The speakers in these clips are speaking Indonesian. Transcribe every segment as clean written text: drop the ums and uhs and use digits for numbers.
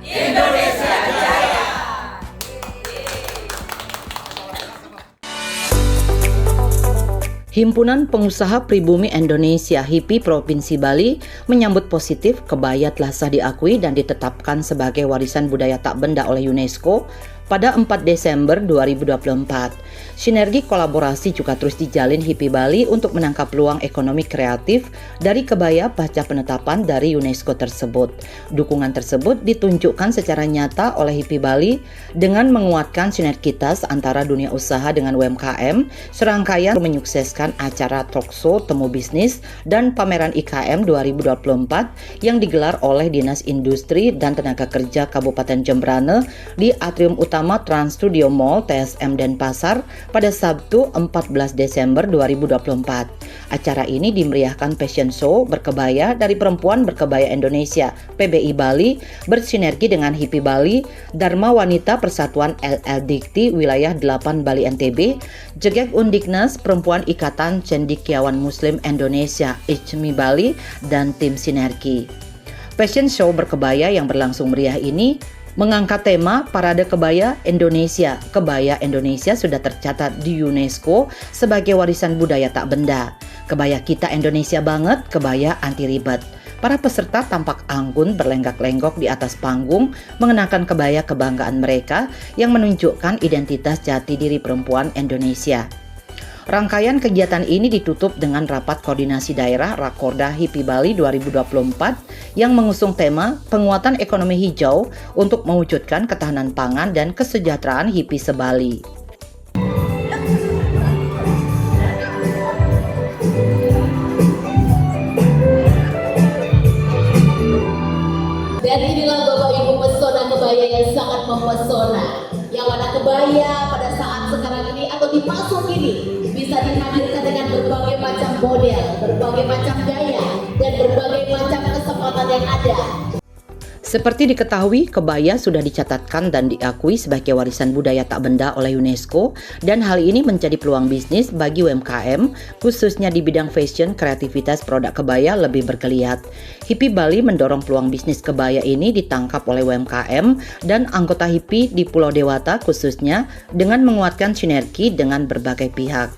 Indonesia Jaya. Himpunan Pengusaha Pribumi Indonesia (HIPI) Provinsi Bali menyambut positif kebaya telah sah diakui dan ditetapkan sebagai warisan budaya tak benda oleh UNESCO pada 4 Desember 2024. Sinergi kolaborasi juga terus dijalin HIPI Bali untuk menangkap peluang ekonomi kreatif dari kebaya pasca penetapan dari UNESCO tersebut. Dukungan tersebut ditunjukkan secara nyata oleh HIPI Bali dengan menguatkan sinergitas antara dunia usaha dengan UMKM, serangkaian menyukseskan acara talkshow temu bisnis dan pameran IKM 2024 yang digelar oleh Dinas Industri dan Tenaga Kerja Kabupaten Jembrane di atrium utama Trans Studio Mall TSM Denpasar pada Sabtu 14 Desember 2024. Acara ini dimeriahkan fashion show berkebaya dari Perempuan Berkebaya Indonesia PBI Bali bersinergi dengan HIPI Bali, Dharma Wanita Persatuan LL Dikti Wilayah 8 Bali NTB, Jegek Undiknas Perempuan Ikatan Cendekiawan Muslim Indonesia ICMI Bali, dan tim Sinergi. Fashion show berkebaya yang berlangsung meriah ini mengangkat tema Parade Kebaya Indonesia. Kebaya Indonesia sudah tercatat di UNESCO sebagai warisan budaya tak benda. Kebaya kita Indonesia banget, kebaya anti ribet. Para peserta tampak anggun berlenggak-lenggok di atas panggung mengenakan kebaya kebanggaan mereka yang menunjukkan identitas jati diri perempuan Indonesia. Rangkaian kegiatan ini ditutup dengan rapat koordinasi daerah Rakorda HIPI Bali 2024 yang mengusung tema penguatan ekonomi hijau untuk mewujudkan ketahanan pangan dan kesejahteraan HIPI se-Bali. Dan inilah Bapak Ibu pesona kebaya yang sangat mempesona. Yang mana kebaya pada saat sekarang ini atau di pasar ini bisa dihadirkan dengan berbagai macam model, berbagai macam gaya, dan berbagai macam kesempatan yang ada. Seperti diketahui, kebaya sudah dicatatkan dan diakui sebagai warisan budaya tak benda oleh UNESCO dan hal ini menjadi peluang bisnis bagi UMKM, khususnya di bidang fashion, kreativitas produk kebaya lebih bergeliat. HIPI Bali mendorong peluang bisnis kebaya ini ditangkap oleh UMKM dan anggota HIPI di Pulau Dewata khususnya dengan menguatkan sinergi dengan berbagai pihak.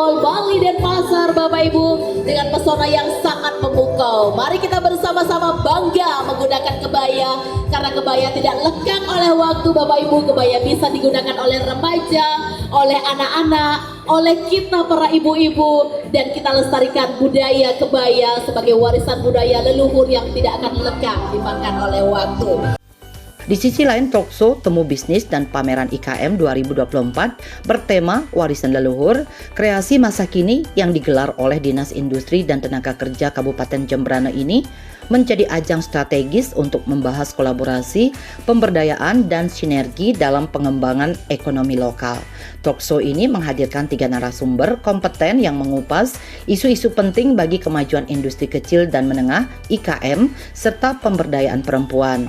Mall Bali Denpasar Bapak Ibu dengan pesona yang sangat memukau. Mari kita bersama-sama bangga menggunakan kebaya karena kebaya tidak lekang oleh waktu Bapak Ibu. Kebaya bisa digunakan oleh remaja, oleh anak-anak, oleh kita para ibu-ibu, dan kita lestarikan budaya kebaya sebagai warisan budaya leluhur yang tidak akan lekang dimakan oleh waktu. Di sisi lain, talkshow temu bisnis dan pameran IKM 2024 bertema warisan leluhur, kreasi masa kini yang digelar oleh Dinas Industri dan Tenaga Kerja Kabupaten Jembrane ini menjadi ajang strategis untuk membahas kolaborasi, pemberdayaan, dan sinergi dalam pengembangan ekonomi lokal. Talkshow ini menghadirkan 3 narasumber kompeten yang mengupas isu-isu penting bagi kemajuan industri kecil dan menengah IKM serta pemberdayaan perempuan.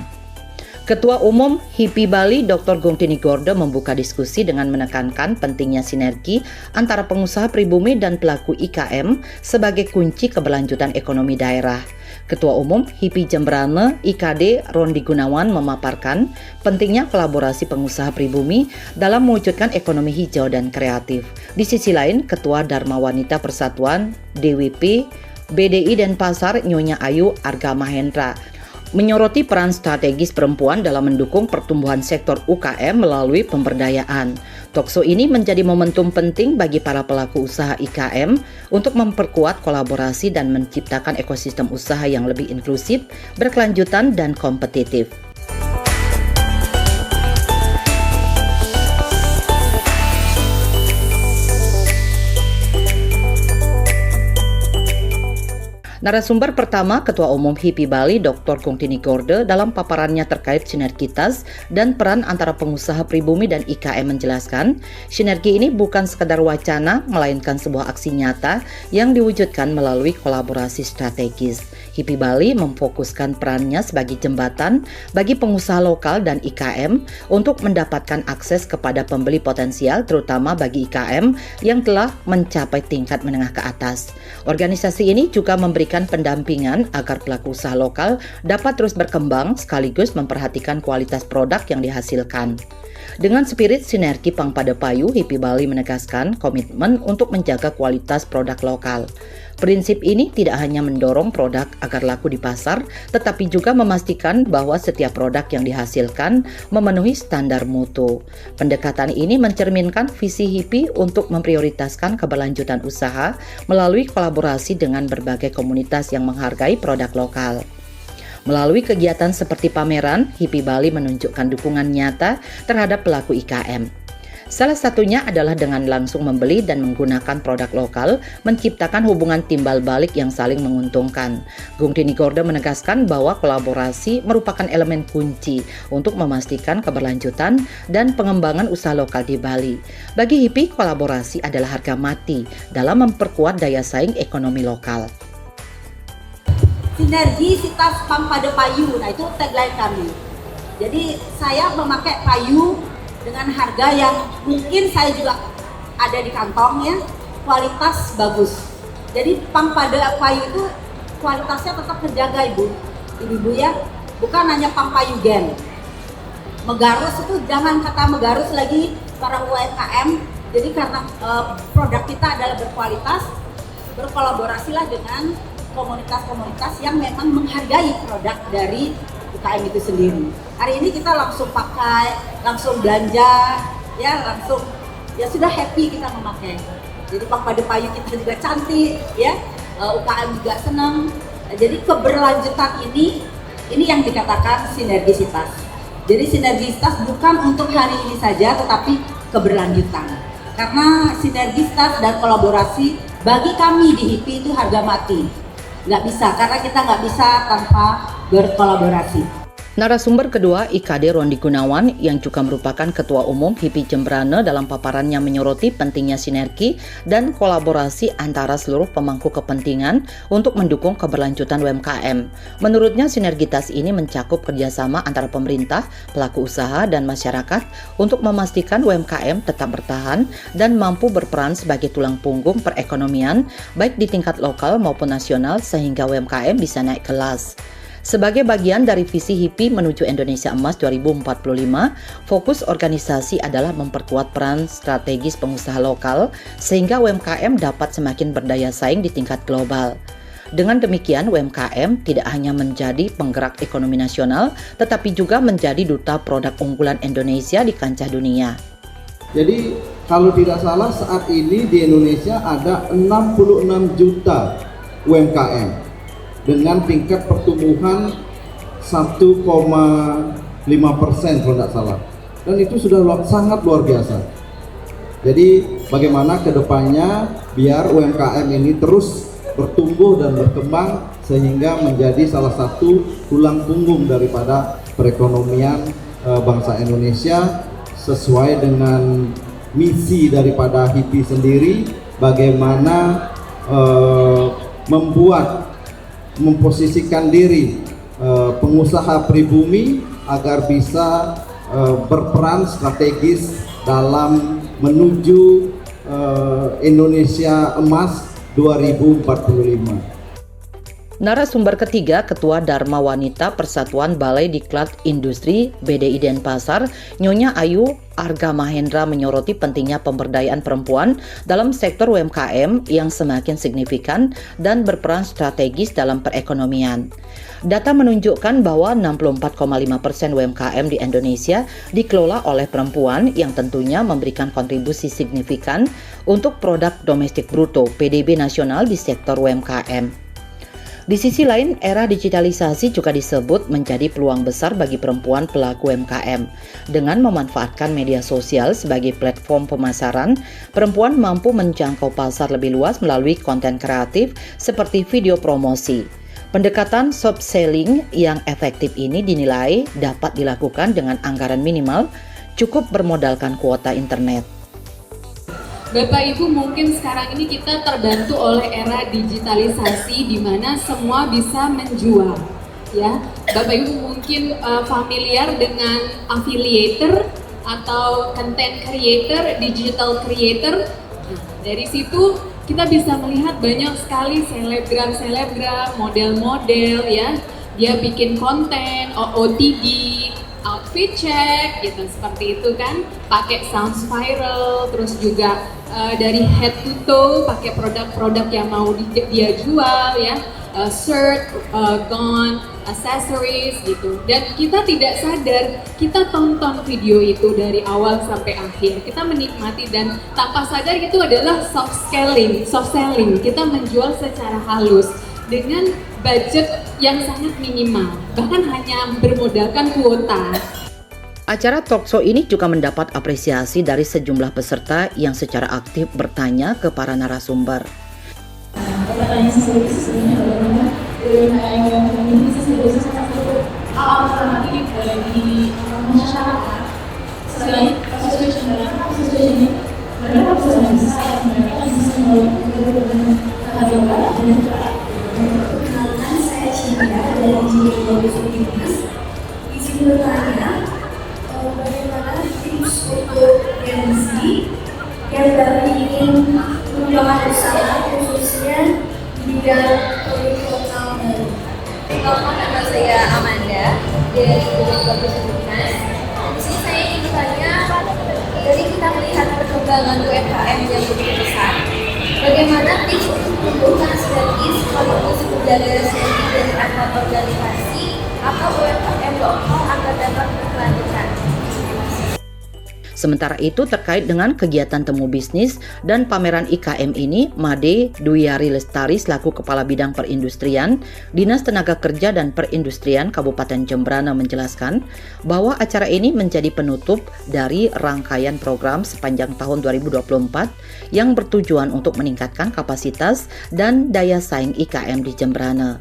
Ketua Umum HIPI Bali Dr. Gungtini Gordo membuka diskusi dengan menekankan pentingnya sinergi antara pengusaha pribumi dan pelaku IKM sebagai kunci keberlanjutan ekonomi daerah. Ketua Umum HIPI Jembrane IKD Rondi Gunawan memaparkan pentingnya kolaborasi pengusaha pribumi dalam mewujudkan ekonomi hijau dan kreatif. Di sisi lain, Ketua Dharma Wanita Persatuan DWP BDI Denpasar Nyonya Ayu Arga Mahendra menyoroti peran strategis perempuan dalam mendukung pertumbuhan sektor UKM melalui pemberdayaan. Talkshow ini menjadi momentum penting bagi para pelaku usaha IKM untuk memperkuat kolaborasi dan menciptakan ekosistem usaha yang lebih inklusif, berkelanjutan, dan kompetitif. Narasumber pertama, Ketua Umum HIPI Bali, Dr. Kungtini Gorde, dalam paparannya terkait sinergitas dan peran antara pengusaha pribumi dan IKM menjelaskan, sinergi ini bukan sekadar wacana, melainkan sebuah aksi nyata yang diwujudkan melalui kolaborasi strategis. HIPI Bali memfokuskan perannya sebagai jembatan bagi pengusaha lokal dan IKM untuk mendapatkan akses kepada pembeli potensial, terutama bagi IKM yang telah mencapai tingkat menengah ke atas. Organisasi ini juga memberikan pendampingan agar pelaku usaha lokal dapat terus berkembang sekaligus memperhatikan kualitas produk yang dihasilkan. Dengan spirit sinergi Pangpada Payu, HIPI Bali menegaskan komitmen untuk menjaga kualitas produk lokal. Prinsip ini tidak hanya mendorong produk agar laku di pasar, tetapi juga memastikan bahwa setiap produk yang dihasilkan memenuhi standar mutu. Pendekatan ini mencerminkan visi HIPI untuk memprioritaskan keberlanjutan usaha melalui kolaborasi dengan berbagai komunitas yang menghargai produk lokal. Melalui kegiatan seperti pameran, HIPI Bali menunjukkan dukungan nyata terhadap pelaku IKM. Salah satunya adalah dengan langsung membeli dan menggunakan produk lokal, menciptakan hubungan timbal balik yang saling menguntungkan. Kungtini Gorde menegaskan bahwa kolaborasi merupakan elemen kunci untuk memastikan keberlanjutan dan pengembangan usaha lokal di Bali. Bagi HIPI, kolaborasi adalah harga mati dalam memperkuat daya saing ekonomi lokal. Sinergisitas Pangpada Payu, nah itu tagline kami. Jadi saya memakai payu dengan harga yang mungkin saya juga ada di kantong ya, kualitas bagus. Jadi Pangpada Payu itu kualitasnya tetap terjaga ibu ya, bukan hanya Pangpayu Gen. Megarus itu jangan kata Megarus lagi para UMKM. Jadi karena produk kita adalah berkualitas, berkolaborasilah dengan komunitas-komunitas yang memang menghargai produk dari UKM itu sendiri. Hari ini kita langsung pakai, langsung belanja, ya langsung, ya sudah happy kita memakai. Jadi Pangpada Payu kita juga cantik, ya UKM juga senang. Jadi keberlanjutan ini yang dikatakan sinergisitas. Jadi sinergisitas bukan untuk hari ini saja, tetapi keberlanjutan. Karena sinergisitas dan kolaborasi bagi kami di HIPI itu harga mati. Nggak bisa, karena kita nggak bisa tanpa berkolaborasi. Narasumber kedua, IKD Rondi Gunawan, yang juga merupakan Ketua Umum HIPI Jembrane, dalam paparannya menyoroti pentingnya sinergi dan kolaborasi antara seluruh pemangku kepentingan untuk mendukung keberlanjutan UMKM. Menurutnya, sinergitas ini mencakup kerjasama antara pemerintah, pelaku usaha, dan masyarakat untuk memastikan UMKM tetap bertahan dan mampu berperan sebagai tulang punggung perekonomian, baik di tingkat lokal maupun nasional, sehingga UMKM bisa naik kelas. Sebagai bagian dari visi HIPI menuju Indonesia Emas 2045, fokus organisasi adalah memperkuat peran strategis pengusaha lokal sehingga UMKM dapat semakin berdaya saing di tingkat global. Dengan demikian, UMKM tidak hanya menjadi penggerak ekonomi nasional, tetapi juga menjadi duta produk unggulan Indonesia di kancah dunia. Jadi, kalau tidak salah saat ini di Indonesia ada 66 juta UMKM. Dengan tingkat pertumbuhan 1,5% kalau tidak salah, dan itu sudah sangat luar biasa. Jadi bagaimana kedepannya biar UMKM ini terus bertumbuh dan berkembang sehingga menjadi salah satu tulang punggung daripada perekonomian bangsa Indonesia, sesuai dengan misi daripada HIPI sendiri, bagaimana memposisikan diri pengusaha pribumi agar bisa berperan strategis dalam menuju Indonesia Emas 2045. Narasumber ketiga, Ketua Dharma Wanita Persatuan Balai Diklat Industri BDI Denpasar, Nyonya Ayu Arga Mahendra, menyoroti pentingnya pemberdayaan perempuan dalam sektor UMKM yang semakin signifikan dan berperan strategis dalam perekonomian. Data menunjukkan bahwa 64,5% UMKM di Indonesia dikelola oleh perempuan, yang tentunya memberikan kontribusi signifikan untuk produk domestik bruto PDB nasional di sektor UMKM. Di sisi lain, era digitalisasi juga disebut menjadi peluang besar bagi perempuan pelaku UMKM. Dengan memanfaatkan media sosial sebagai platform pemasaran, perempuan mampu menjangkau pasar lebih luas melalui konten kreatif seperti video promosi. Pendekatan soft selling yang efektif ini dinilai dapat dilakukan dengan anggaran minimal, cukup bermodalkan kuota internet. Bapak Ibu, mungkin sekarang ini kita terbantu oleh era digitalisasi di mana semua bisa menjual, ya. Bapak Ibu mungkin familiar dengan affiliator atau content creator, digital creator. Nah, dari situ kita bisa melihat banyak sekali selebgram, model-model, ya. Dia bikin konten, OOTD, outfit check, gitu, seperti itu kan, pakai sounds viral, terus juga dari head to toe, pakai produk-produk yang mau dia jual, ya, shirt, gown, accessories, gitu. Dan kita tidak sadar, kita tonton video itu dari awal sampai akhir, kita menikmati dan tanpa sadar itu adalah soft selling. Kita menjual secara halus dengan budget yang sangat minimal, bahkan hanya bermodalkan kuota. Acara talkshow ini juga mendapat apresiasi dari sejumlah peserta yang secara aktif bertanya ke para narasumber. Pertanyaan sesungguhnya bagaimana UMKM ini sebagai salah satu alternatif bagi masyarakat selain association ini mereka bisa mendesain, mereka bisa melakukan harga dan perkenalan. Saya Cinta dari Insinyur 2015. Di sini bertanya bagaimana tips untuk Gen Z yang baru ingin mengembangkan usaha khususnya di bidang produk lokal baru. Nama saya Amanda dari Bogor. Di sini saya ingin bertanya, dari kita melihat perkembangan UMKM yang begitu besar, bagaimana tips untuk menumbuhkan sinergis promosi menjaga sinergi dari antar organisasi atau UMKM lokal agar dapat berkelanjutan? Sementara itu terkait dengan kegiatan temu bisnis dan pameran IKM ini, Made Duyari Lestari selaku Kepala Bidang Perindustrian, Dinas Tenaga Kerja dan Perindustrian Kabupaten Jembrana menjelaskan bahwa acara ini menjadi penutup dari rangkaian program sepanjang tahun 2024 yang bertujuan untuk meningkatkan kapasitas dan daya saing IKM di Jembrana.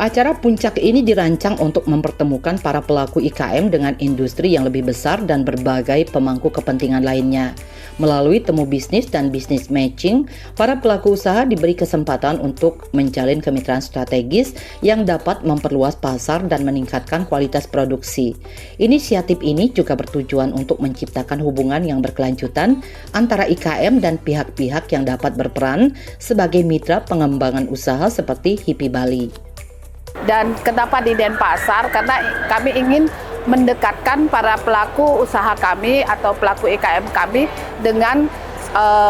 Acara puncak ini dirancang untuk mempertemukan para pelaku IKM dengan industri yang lebih besar dan berbagai pemangku kepentingan lainnya. Melalui temu bisnis dan bisnis matching, para pelaku usaha diberi kesempatan untuk menjalin kemitraan strategis yang dapat memperluas pasar dan meningkatkan kualitas produksi. Inisiatif ini juga bertujuan untuk menciptakan hubungan yang berkelanjutan antara IKM dan pihak-pihak yang dapat berperan sebagai mitra pengembangan usaha seperti HIPI Bali. Dan kenapa di Denpasar? Karena kami ingin mendekatkan para pelaku usaha kami atau pelaku IKM kami dengan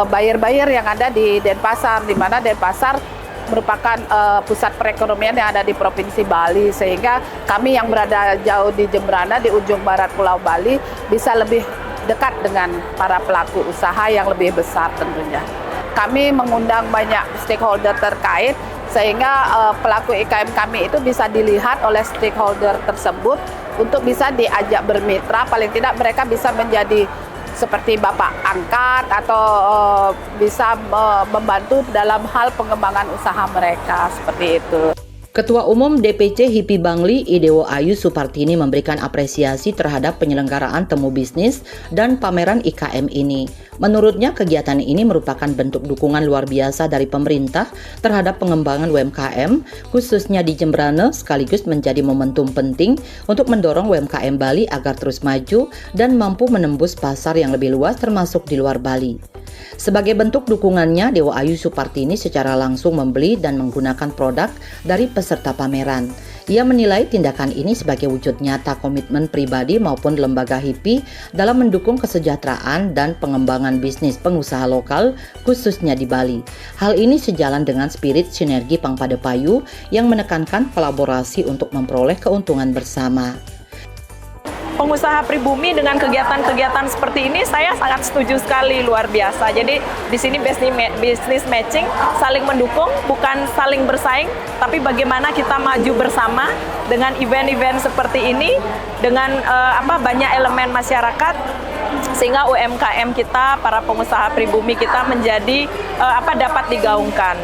buyer-buyer yang ada di Denpasar, di mana Denpasar merupakan pusat perekonomian yang ada di Provinsi Bali, sehingga kami yang berada jauh di Jembrana di ujung barat Pulau Bali bisa lebih dekat dengan para pelaku usaha yang lebih besar tentunya. Kami mengundang banyak stakeholder terkait, sehingga pelaku IKM kami itu bisa dilihat oleh stakeholder tersebut untuk bisa diajak bermitra, paling tidak mereka bisa menjadi seperti bapak angkat atau bisa membantu dalam hal pengembangan usaha mereka, seperti itu. Ketua Umum DPC HIPI Bangli, Idewo Ayu Supartini memberikan apresiasi terhadap penyelenggaraan temu bisnis dan pameran IKM ini. Menurutnya, kegiatan ini merupakan bentuk dukungan luar biasa dari pemerintah terhadap pengembangan UMKM, khususnya di Jembrana, sekaligus menjadi momentum penting untuk mendorong UMKM Bali agar terus maju dan mampu menembus pasar yang lebih luas termasuk di luar Bali. Sebagai bentuk dukungannya, Dewa Ayu Supartini secara langsung membeli dan menggunakan produk dari peserta pameran. Ia menilai tindakan ini sebagai wujud nyata komitmen pribadi maupun lembaga HIPI dalam mendukung kesejahteraan dan pengembangan bisnis pengusaha lokal, khususnya di Bali. Hal ini sejalan dengan spirit sinergi Pangpadepayu yang menekankan kolaborasi untuk memperoleh keuntungan bersama. pengusaha pribumi dengan kegiatan-kegiatan seperti ini saya sangat setuju sekali, luar biasa. Jadi di sini business matching, saling mendukung, bukan saling bersaing, tapi bagaimana kita maju bersama dengan event-event seperti ini, dengan banyak elemen masyarakat, sehingga UMKM kita, para pengusaha pribumi kita menjadi dapat digaungkan,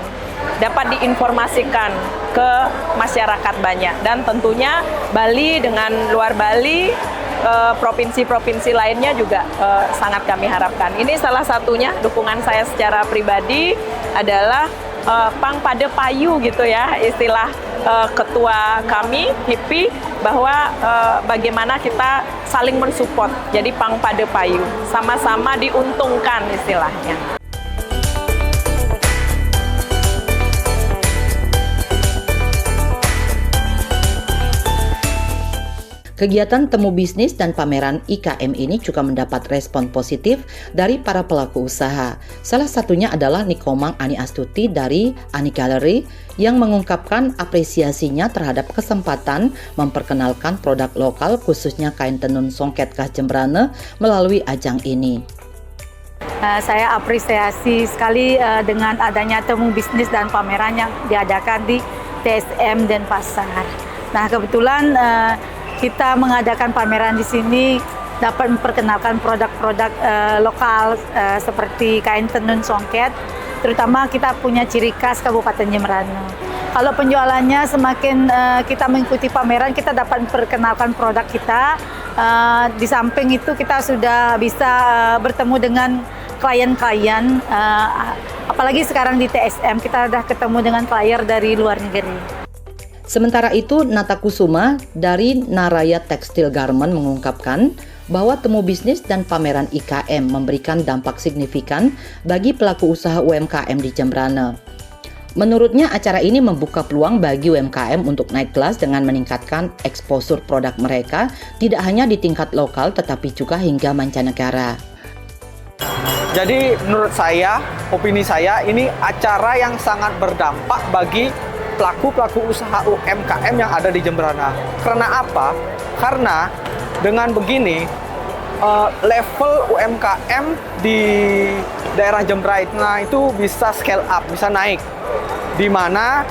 dapat diinformasikan ke masyarakat banyak. Dan tentunya Bali dengan luar Bali, provinsi-provinsi lainnya juga sangat kami harapkan. Ini salah satunya dukungan saya secara pribadi adalah pang pada payu gitu ya, istilah ketua kami HIPI, bahwa bagaimana kita saling mensupport. Jadi pang pada payu, sama-sama diuntungkan istilahnya. Kegiatan temu bisnis dan pameran IKM ini juga mendapat respon positif dari para pelaku usaha. Salah satunya adalah Nikomang Ani Astuti dari Ani Gallery yang mengungkapkan apresiasinya terhadap kesempatan memperkenalkan produk lokal khususnya kain tenun songket khas Jembrana melalui ajang ini. Saya apresiasi sekali dengan adanya temu bisnis dan pameran yang diadakan di TSM Denpasar. Nah, kebetulan kita mengadakan pameran di sini dapat memperkenalkan produk-produk lokal seperti kain tenun songket, terutama kita punya ciri khas Kabupaten Jembrana. Kalau penjualannya semakin kita mengikuti pameran, kita dapat memperkenalkan produk kita. Di samping itu kita sudah bisa bertemu dengan klien-klien, apalagi sekarang di TSM kita sudah ketemu dengan klien dari luar negeri. Sementara itu, Nata Kusuma dari Naraya Textile Garment mengungkapkan bahwa temu bisnis dan pameran IKM memberikan dampak signifikan bagi pelaku usaha UMKM di Jembrana. Menurutnya, acara ini membuka peluang bagi UMKM untuk naik kelas dengan meningkatkan eksposur produk mereka tidak hanya di tingkat lokal tetapi juga hingga mancanegara. Jadi menurut saya, opini saya, ini acara yang sangat berdampak bagi pelaku-pelaku usaha UMKM yang ada di Jembrana. Karena apa? Karena dengan begini, level UMKM di daerah Jembrana itu bisa scale up, bisa naik. Di mana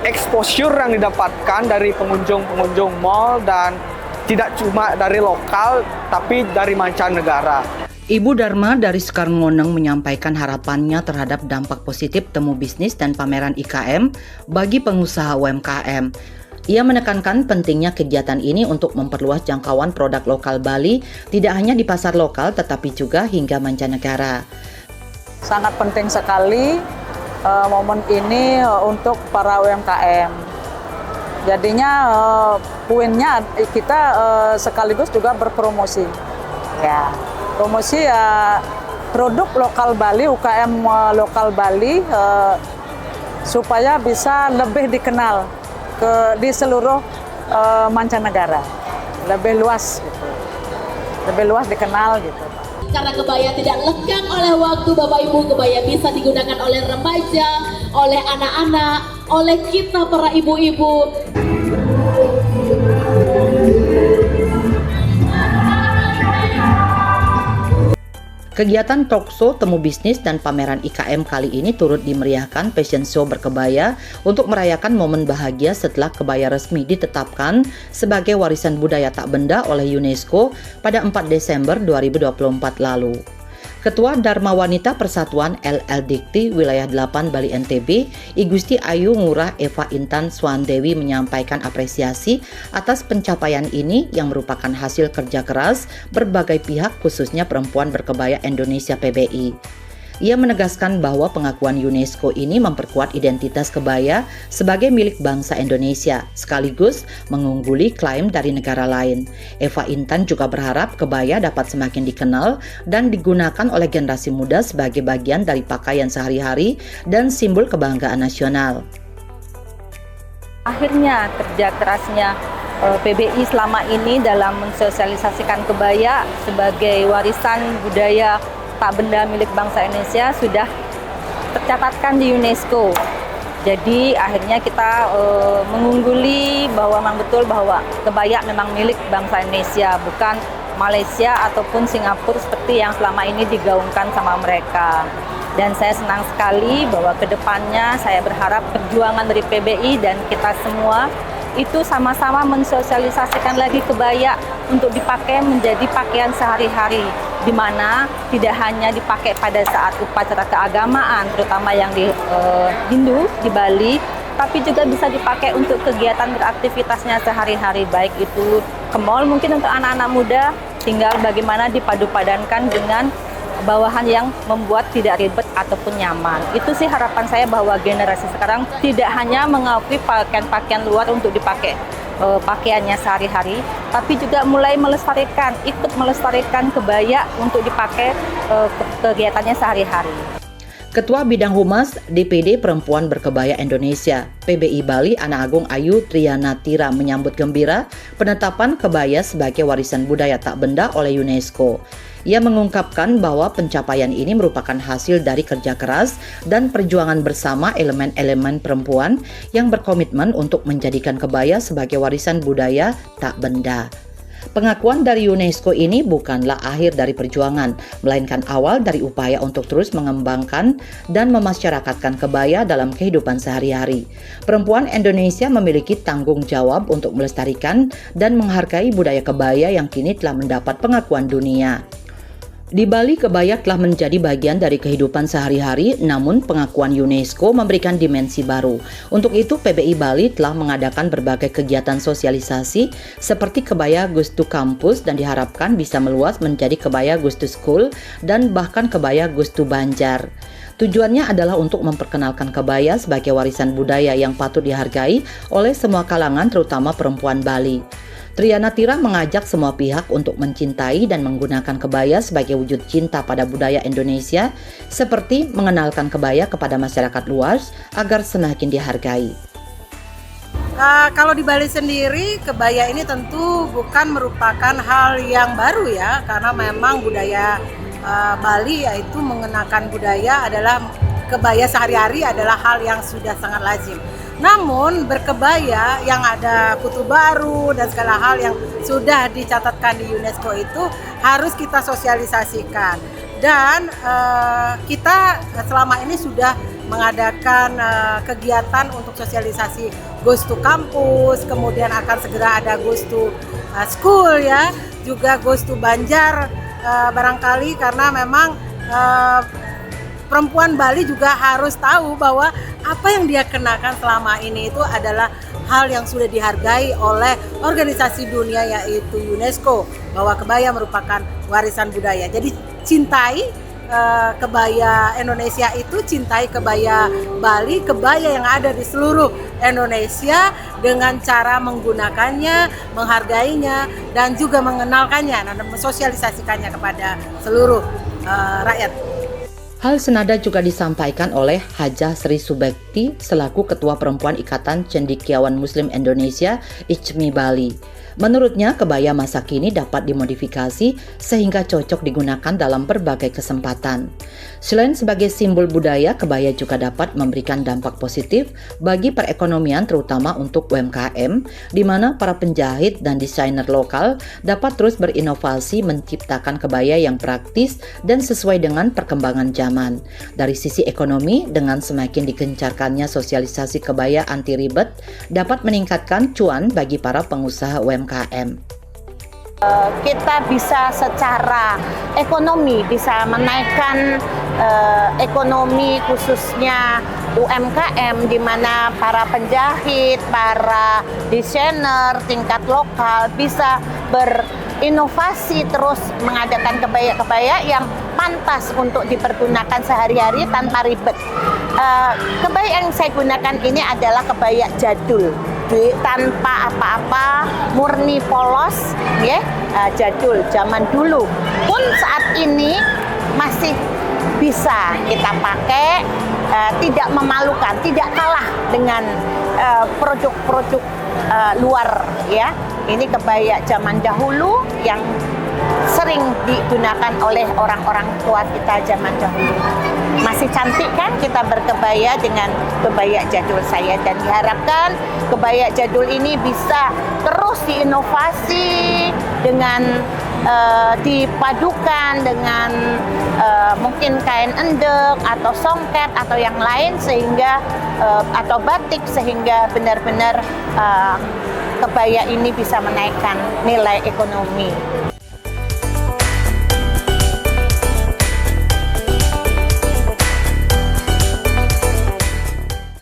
exposure yang didapatkan dari pengunjung-pengunjung mall dan tidak cuma dari lokal, tapi dari mancanegara. Ibu Dharma dari Sekarngoneng menyampaikan harapannya terhadap dampak positif temu bisnis dan pameran IKM bagi pengusaha UMKM. Ia menekankan pentingnya kegiatan ini untuk memperluas jangkauan produk lokal Bali tidak hanya di pasar lokal tetapi juga hingga mancanegara. Sangat penting sekali momen ini untuk para UMKM. Jadinya poinnya kita sekaligus juga berpromosi. Ya. Promosi ya produk lokal Bali, UKM lokal Bali supaya bisa lebih dikenal di seluruh mancanegara, lebih luas gitu, lebih luas dikenal gitu. Karena kebaya tidak lekang oleh waktu Bapak Ibu, kebaya bisa digunakan oleh remaja, oleh anak-anak, oleh kita para ibu-ibu. Kegiatan talkshow, temu bisnis, dan pameran IKM kali ini turut dimeriahkan fashion show berkebaya untuk merayakan momen bahagia setelah kebaya resmi ditetapkan sebagai warisan budaya tak benda oleh UNESCO pada 4 Desember 2024 lalu. Ketua Dharma Wanita Persatuan LL Dikti Wilayah 8 Bali NTB, I Gusti Ayu Ngurah Eva Intan Swandewi menyampaikan apresiasi atas pencapaian ini yang merupakan hasil kerja keras berbagai pihak khususnya perempuan berkebaya Indonesia PBI. Ia menegaskan bahwa pengakuan UNESCO ini memperkuat identitas kebaya sebagai milik bangsa Indonesia, sekaligus mengungguli klaim dari negara lain. Eva Intan juga berharap kebaya dapat semakin dikenal dan digunakan oleh generasi muda sebagai bagian dari pakaian sehari-hari dan simbol kebanggaan nasional. Akhirnya kerja kerasnya PBI selama ini dalam mensosialisasikan kebaya sebagai warisan budaya tak benda milik bangsa Indonesia sudah tercatatkan di UNESCO. Jadi akhirnya kita mengungguli bahwa memang betul bahwa kebaya memang milik bangsa Indonesia, bukan Malaysia ataupun Singapura seperti yang selama ini digaungkan sama mereka. Dan saya senang sekali bahwa kedepannya saya berharap perjuangan dari PBI dan kita semua itu sama-sama mensosialisasikan lagi kebaya untuk dipakai menjadi pakaian sehari-hari, di mana tidak hanya dipakai pada saat upacara keagamaan, terutama yang di Hindu, di Bali, tapi juga bisa dipakai untuk kegiatan beraktivitasnya sehari-hari, baik itu ke mall mungkin untuk anak-anak muda, tinggal bagaimana dipadu-padankan dengan bawahan yang membuat tidak ribet ataupun nyaman. Itu sih harapan saya bahwa generasi sekarang tidak hanya mengakui pakaian-pakaian luar untuk dipakai pakaiannya sehari-hari, tapi juga mulai melestarikan, ikut melestarikan kebaya untuk dipakai kegiatannya sehari-hari. Ketua Bidang Humas DPD Perempuan Berkebaya Indonesia, PBI Bali, Ana Agung Ayu Triyanatira menyambut gembira penetapan kebaya sebagai warisan budaya tak benda oleh UNESCO. Ia mengungkapkan bahwa pencapaian ini merupakan hasil dari kerja keras dan perjuangan bersama elemen-elemen perempuan yang berkomitmen untuk menjadikan kebaya sebagai warisan budaya tak benda. Pengakuan dari UNESCO ini bukanlah akhir dari perjuangan, melainkan awal dari upaya untuk terus mengembangkan dan memasyarakatkan kebaya dalam kehidupan sehari-hari. Perempuan Indonesia memiliki tanggung jawab untuk melestarikan dan menghargai budaya kebaya yang kini telah mendapat pengakuan dunia. Di Bali, kebaya telah menjadi bagian dari kehidupan sehari-hari, namun pengakuan UNESCO memberikan dimensi baru. Untuk itu, PBI Bali telah mengadakan berbagai kegiatan sosialisasi seperti kebaya Gustu Kampus dan diharapkan bisa meluas menjadi kebaya Gustu School dan bahkan kebaya Gustu Banjar. Tujuannya adalah untuk memperkenalkan kebaya sebagai warisan budaya yang patut dihargai oleh semua kalangan, terutama perempuan Bali. Triyanatira mengajak semua pihak untuk mencintai dan menggunakan kebaya sebagai wujud cinta pada budaya Indonesia, seperti mengenalkan kebaya kepada masyarakat luas agar semakin dihargai. Kalau di Bali sendiri, kebaya ini tentu bukan merupakan hal yang baru ya, karena memang budaya Bali yaitu mengenakan budaya adalah kebaya sehari-hari adalah hal yang sudah sangat lazim. Namun berkebaya yang ada kutu baru dan segala hal yang sudah dicatatkan di UNESCO itu harus kita sosialisasikan. Dan kita selama ini sudah mengadakan kegiatan untuk sosialisasi Gustu Kampus, kemudian akan segera ada Gustu School ya, juga Gustu Banjar barangkali karena memang perempuan Bali juga harus tahu bahwa apa yang dia kenakan selama ini itu adalah hal yang sudah dihargai oleh organisasi dunia yaitu UNESCO, bahwa kebaya merupakan warisan budaya. Jadi cintai kebaya Indonesia itu, cintai kebaya Bali, kebaya yang ada di seluruh Indonesia dengan cara menggunakannya, menghargainya, dan juga mengenalkannya dan mensosialisasikannya kepada seluruh rakyat. Hal senada juga disampaikan oleh Hajah Sri Subekti selaku Ketua Perempuan Ikatan Cendekiawan Muslim Indonesia ICMI Bali. Menurutnya, kebaya masa kini dapat dimodifikasi sehingga cocok digunakan dalam berbagai kesempatan. Selain sebagai simbol budaya, kebaya juga dapat memberikan dampak positif bagi perekonomian terutama untuk UMKM, di mana para penjahit dan desainer lokal dapat terus berinovasi menciptakan kebaya yang praktis dan sesuai dengan perkembangan zaman. Dari sisi ekonomi, dengan semakin digencarkannya sosialisasi kebaya anti ribet, dapat meningkatkan cuan bagi para pengusaha UMKM. Kita bisa secara ekonomi bisa menaikkan ekonomi khususnya UMKM, di mana para penjahit, para desainer tingkat lokal bisa berinovasi terus mengadakan kebaya-kebaya yang pantas untuk dipergunakan sehari-hari tanpa ribet. Kebaya yang saya gunakan ini adalah kebaya jadul, tanpa apa-apa, murni polos, ya, jadul zaman dulu. Pun saat ini masih bisa kita pakai, tidak memalukan, tidak kalah dengan produk-produk luar, ya. Ini kebaya zaman dahulu yang sering digunakan oleh orang-orang tua kita zaman dahulu. Masih cantik kan kita berkebaya dengan kebaya jadul saya, dan diharapkan kebaya jadul ini bisa terus diinovasi dengan dipadukan dengan mungkin kain endek atau songket atau yang lain, sehingga atau batik, sehingga benar-benar kebaya ini bisa menaikkan nilai ekonomi.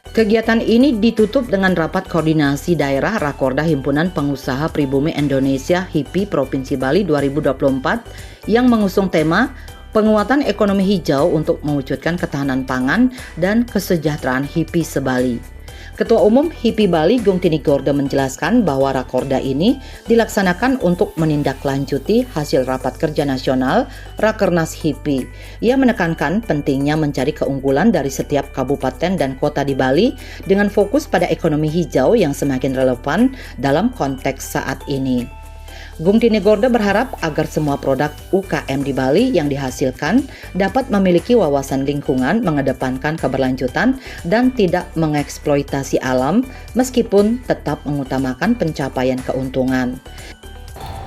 Kegiatan ini ditutup dengan rapat koordinasi daerah Rakorda Himpunan Pengusaha Pribumi Indonesia HIPI Provinsi Bali 2024 yang mengusung tema penguatan ekonomi hijau untuk mewujudkan ketahanan pangan dan kesejahteraan HIPI se-Bali. Ketua Umum HIPI Bali Gung Tini Gorda menjelaskan bahwa Rakorda ini dilaksanakan untuk menindaklanjuti hasil rapat kerja nasional Rakernas HIPI. Ia menekankan pentingnya mencari keunggulan dari setiap kabupaten dan kota di Bali dengan fokus pada ekonomi hijau yang semakin relevan dalam konteks saat ini. Gung Tini Gorda berharap agar semua produk UKM di Bali yang dihasilkan dapat memiliki wawasan lingkungan, mengedepankan keberlanjutan, dan tidak mengeksploitasi alam meskipun tetap mengutamakan pencapaian keuntungan.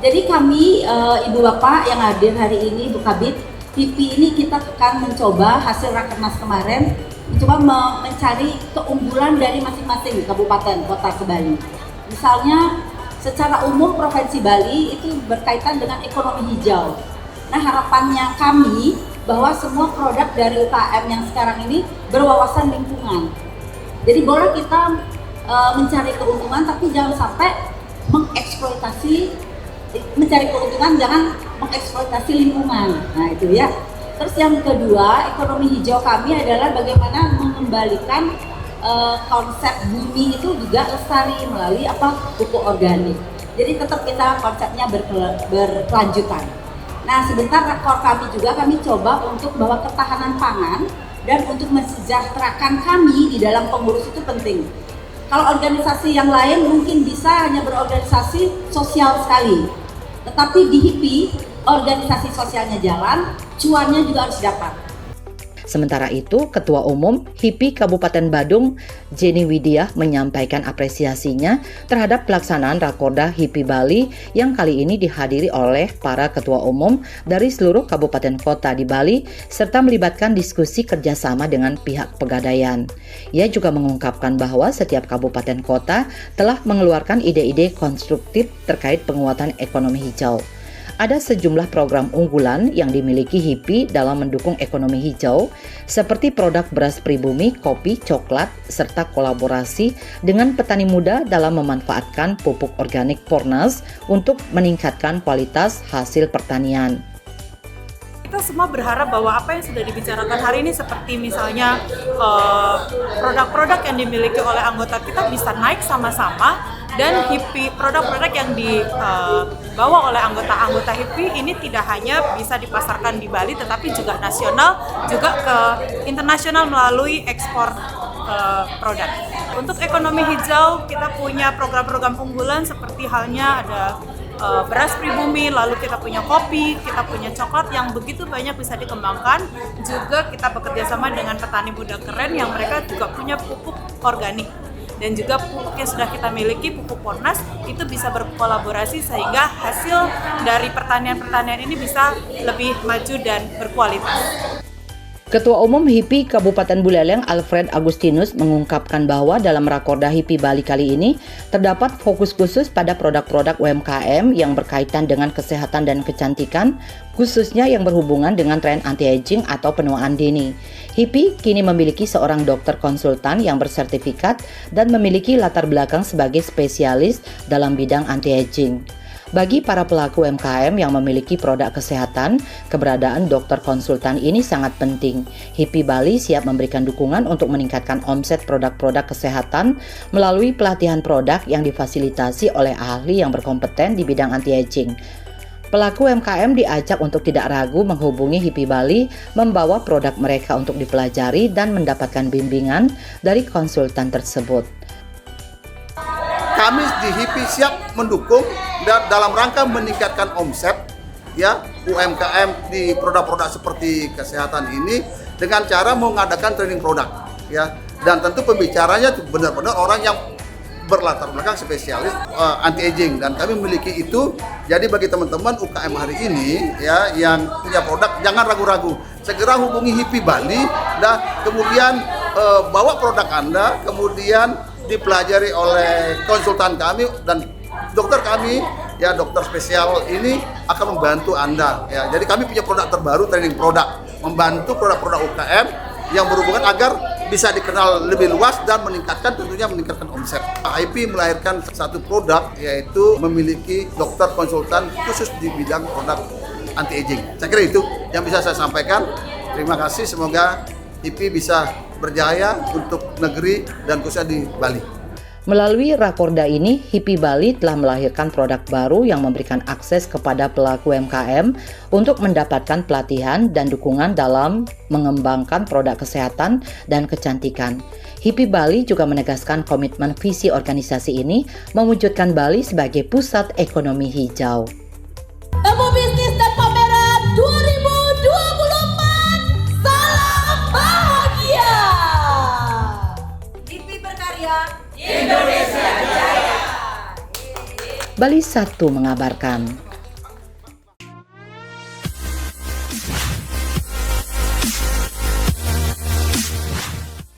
Jadi kami, Ibu Bapak yang hadir hari ini, Bu Kabid, HIPI ini kita akan mencoba hasil Rakernas kemarin, mencoba mencari keunggulan dari masing-masing kabupaten kota se-Bali. Misalnya, secara umum Provinsi Bali itu berkaitan dengan ekonomi hijau. Nah, harapannya kami bahwa semua produk dari UKM yang sekarang ini berwawasan lingkungan. Jadi boleh kita mencari keuntungan, tapi jangan sampai mencari keuntungan jangan mengeksploitasi lingkungan. Nah itu ya. Terus yang kedua, ekonomi hijau kami adalah bagaimana mengembalikan konsep bumi itu juga lestari melalui pupuk organik. Jadi tetap kita konsepnya berkelanjutan. Nah, sebentar rekor kami juga kami coba untuk bahwa ketahanan pangan dan untuk mensejahterakan kami di dalam pengurus itu penting. Kalau organisasi yang lain mungkin bisa hanya berorganisasi sosial sekali, tetapi di HIPI organisasi sosialnya jalan, cuannya juga harus dapat. Sementara itu, Ketua Umum HIPI Kabupaten Badung, Jenny Widiah, menyampaikan apresiasinya terhadap pelaksanaan Rakorda HIPI Bali yang kali ini dihadiri oleh para Ketua Umum dari seluruh kabupaten kota di Bali serta melibatkan diskusi kerjasama dengan pihak pegadaian. Ia juga mengungkapkan bahwa setiap kabupaten kota telah mengeluarkan ide-ide konstruktif terkait penguatan ekonomi hijau. Ada sejumlah program unggulan yang dimiliki HIPI dalam mendukung ekonomi hijau, seperti produk beras pribumi, kopi, coklat, serta kolaborasi dengan petani muda dalam memanfaatkan pupuk organik Pornas untuk meningkatkan kualitas hasil pertanian. Kita semua berharap bahwa apa yang sudah dibicarakan hari ini, seperti misalnya produk-produk yang dimiliki oleh anggota kita bisa naik sama-sama, dan HIPI, produk-produk yang dibawa oleh anggota-anggota HIPI ini tidak hanya bisa dipasarkan di Bali tetapi juga nasional, juga ke internasional melalui ekspor produk. Untuk ekonomi hijau kita punya program-program unggulan seperti halnya ada beras pribumi, lalu kita punya kopi, kita punya coklat yang begitu banyak bisa dikembangkan. Juga kita bekerja sama dengan petani muda keren yang mereka juga punya pupuk organik. Dan juga pupuk yang sudah kita miliki, pupuk Pornas, itu bisa berkolaborasi sehingga hasil dari pertanian-pertanian ini bisa lebih maju dan berkualitas. Ketua Umum HIPI Kabupaten Buleleng Alfred Agustinus mengungkapkan bahwa dalam Rakorda HIPI Bali kali ini terdapat fokus khusus pada produk-produk UMKM yang berkaitan dengan kesehatan dan kecantikan, khususnya yang berhubungan dengan tren anti-aging atau penuaan dini. HIPI kini memiliki seorang dokter konsultan yang bersertifikat dan memiliki latar belakang sebagai spesialis dalam bidang anti-aging. Bagi para pelaku UMKM yang memiliki produk kesehatan, keberadaan dokter konsultan ini sangat penting. HIPI Bali siap memberikan dukungan untuk meningkatkan omset produk-produk kesehatan melalui pelatihan produk yang difasilitasi oleh ahli yang berkompeten di bidang anti-aging. Pelaku UMKM diajak untuk tidak ragu menghubungi HIPI Bali, membawa produk mereka untuk dipelajari dan mendapatkan bimbingan dari konsultan tersebut. Kami di HIPI siap mendukung dalam rangka meningkatkan omset ya UMKM di produk-produk seperti kesehatan ini, dengan cara mengadakan training produk, ya. Dan tentu pembicaranya tuh benar-benar orang yang berlatar belakang spesialis anti-aging, dan kami memiliki itu. Jadi bagi teman-teman UKM hari ini ya yang punya produk, jangan ragu-ragu, segera hubungi HIPI Bali, dan kemudian bawa produk Anda, kemudian dipelajari oleh konsultan kami dan dokter kami, ya dokter spesial ini akan membantu Anda, ya. Jadi kami punya produk terbaru, training produk, membantu produk-produk UKM yang berhubungan agar bisa dikenal lebih luas dan tentunya meningkatkan omset. HIPI melahirkan satu produk, yaitu memiliki dokter konsultan khusus di bidang produk anti-aging. Saya kira itu yang bisa saya sampaikan. Terima kasih, semoga HIPI bisa berjaya untuk negeri dan khususnya di Bali. Melalui Rakorda ini, HIPI Bali telah melahirkan produk baru yang memberikan akses kepada pelaku UMKM untuk mendapatkan pelatihan dan dukungan dalam mengembangkan produk kesehatan dan kecantikan. HIPI Bali juga menegaskan komitmen visi organisasi ini mewujudkan Bali sebagai pusat ekonomi hijau. Temu Bisnis dan Pameran 2024, salam bahagia. HIPI berkarya, Indonesia Jaya. Bali 1 mengabarkan.